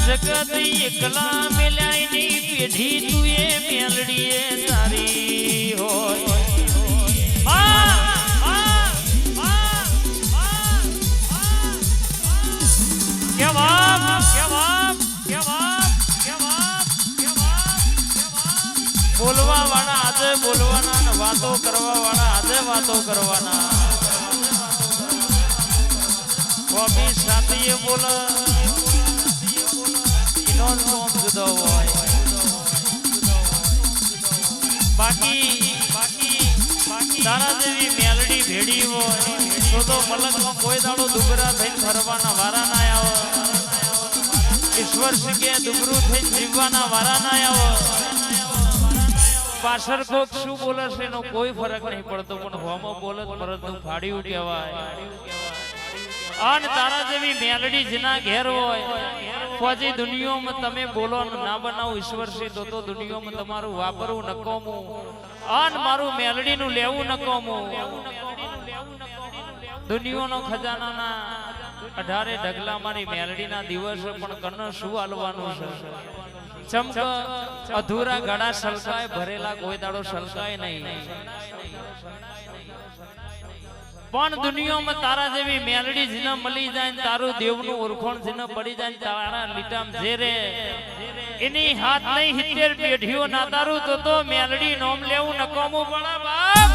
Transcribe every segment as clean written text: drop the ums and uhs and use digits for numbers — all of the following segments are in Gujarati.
જગત એકલા મેલાયની પેઢી તું એ મેલડીએ તારી હોય બોલવા વાળા આજે બોલવાના, વાતો કરવા વાળા આજે વાતો કરવાના. કોબી સાથીએ બોલે એનો સોમ જુદો હોય. બાકી તારા જેવી મેલડી ભેડી હોય તો મલકમાં કોઈ દાડો દુબરા થઈને ફરવાના વારા ના આવે. ઈશ્વર શીખે દુબરું થઈને જીવવાના વારા ના આવે. પાછળ કોક શું બોલે છે એનો કોઈ ફરક નહીં પડતો, પણ હોમો બોલે પરતનું ફાડ્યું કહેવાય. અને તારા જેવી મેલડી જેના ઘેર હોય પછી દુનિયામાં તમે બોલો ના બનાવો ઈશ્વર છે તો દુનિયામાં તમારું વાપરવું નકોમું અને મારું મેલડીનું લેવું નકોમું. દુનિયાનો ખજાનાના 18 ઢગલા મારી મેલડીના દિવસ પણ કન શું હાલવાનું છે. ચમક અધૂરા ગળા સલકાય, ભરેલા કોઈ દાડો સલકાય નહીં. પણ દુનિયામાં તારા જેવી મેલડી જીને મળી જાય, તારું દેવનું ઓળખણ જીને પડી જાય, તારા લીટામ જેરે એની હાથ નહીં 70 પેઢીઓ ના તારું તો મેલડી નોમ લેવું નકોમું પડા બાપ.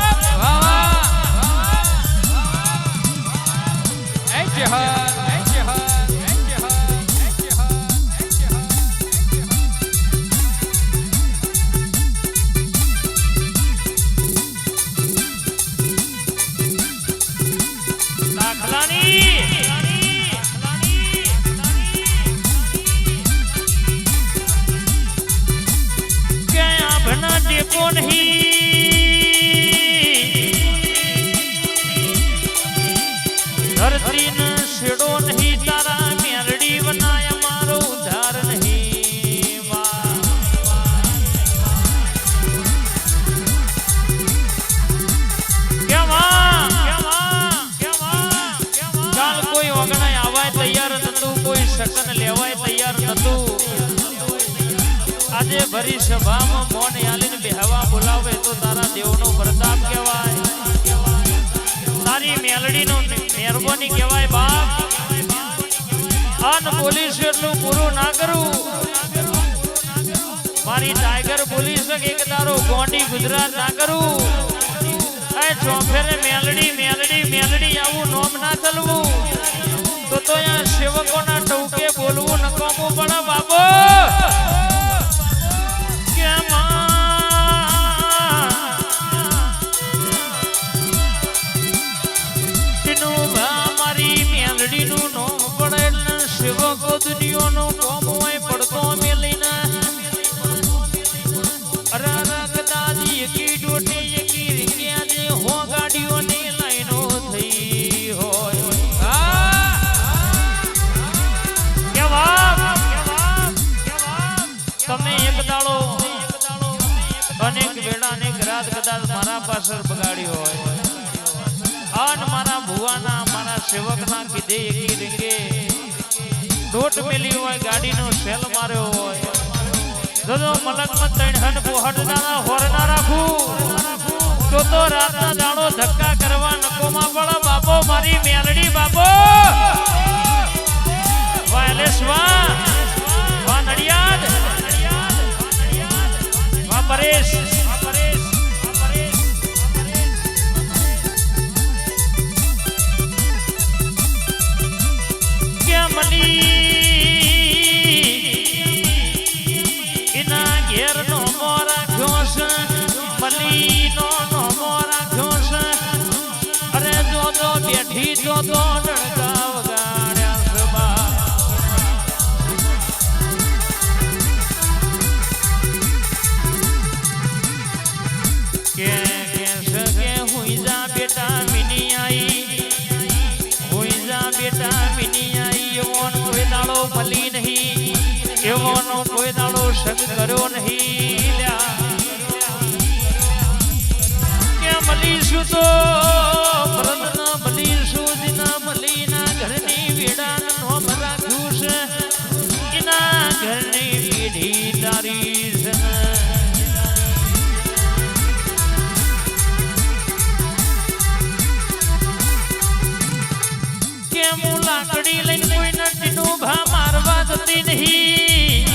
ધરતી ન છેડો નહીં, તારા મેલડી બનાય મારો ઉધાર નહીં. કાલ કોઈ વગણાય આવાય તૈયાર નતું, કોઈ શકન લેવાય તૈયાર નતું. આજે ભરી સભામાં મોન આલીને બેહવા બોલાવે તો તારા દેવનો પ્રતાપ કહેવાય. તારી મેલડીનો મહેરબાની કહેવાય બાપ. અન પોલીસ એટલું પૂરું ના કરું. મારી ટાઈગર પોલીસ એક તારો ગોંડી ગુજરાત ના કરું. એ ચોફેરે મેલડી મેલડી મેલડી આવું નોમ ના ચલવું તો અહીંયા સેવકોના ટોકે બોલવું નકામું પડે બાબો. મારી મેલડીનું નોમ પડે સેવકો દુનિયાનો કોમ હોય પડતો મેલીને દાદી એકી ડોટી એકી રીંગ્યા જે હો ગાડીઓની લાઈનો થઈ હોય. તમે એક દાડો અનેક વેળા અનેક રાત કદાચ મારા પાછળ બગાડ્યો હોય અને મારા ભુવાના મારા સેવકના કીધે એકી રીંગે ડોટ મેલી હોય, ગાડીનો સેલ માર્યો હોય, જો મલકમાં 3 હન પોહડના હોર ના રાખું તો રાતના દાડો ધક્કા કરવા નકોમાં પડે બાપો. મારી મેલડી બાપો. વાયલેસ વા નડિયાદ વા પરેશ એના ઘેર નો મોરા ઘોષ મલી નો મોરા ઘોષ. અરે જો બેઠી તો ડણગાવ ગાડ્યા કે સકે હુઈ જા બેટા મિની આઈ, હુઈ જા બેટા મિની આઈ. એવોનો કોઈ દાડો મળી નહીં, એવોનો કોઈ દાડો સંગ કર્યો નહીં. કે મળીશું તો ભરતના મળીશું, દિના મળીના ઘરની વેડા નો ભરા ઘૂસ એના નહીં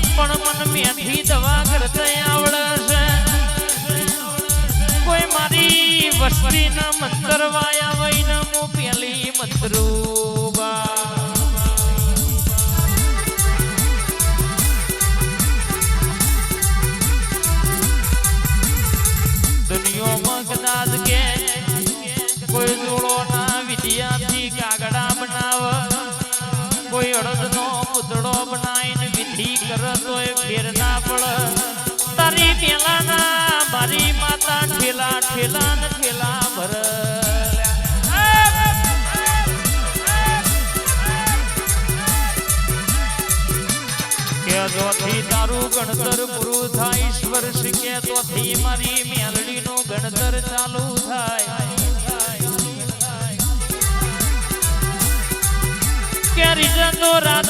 પણ મન મેઠી દવા કરતા આવડે છે કોઈ મારી વસ્તીના મંતર વાયા વઈને હું પેલી મંત્રુબા દુનિયામાં કદાચ કે કોઈ જોડોના વિદ્યાર્થી કાગડા બનાવ કોઈ અડદનો પૂતળો બનાવીને વિધિ કરે તોય ફેર ના પડે તારી પેલાના મારી માતા ઠેલા ઠેલા ને ઠેલા ભર કે જોથી તારું ગણતર પૂરું થાય ઈશ્વર શીખે તોથી મારી મેલડીનું ગણતર ચાલુ થાય કે રીજનો રાત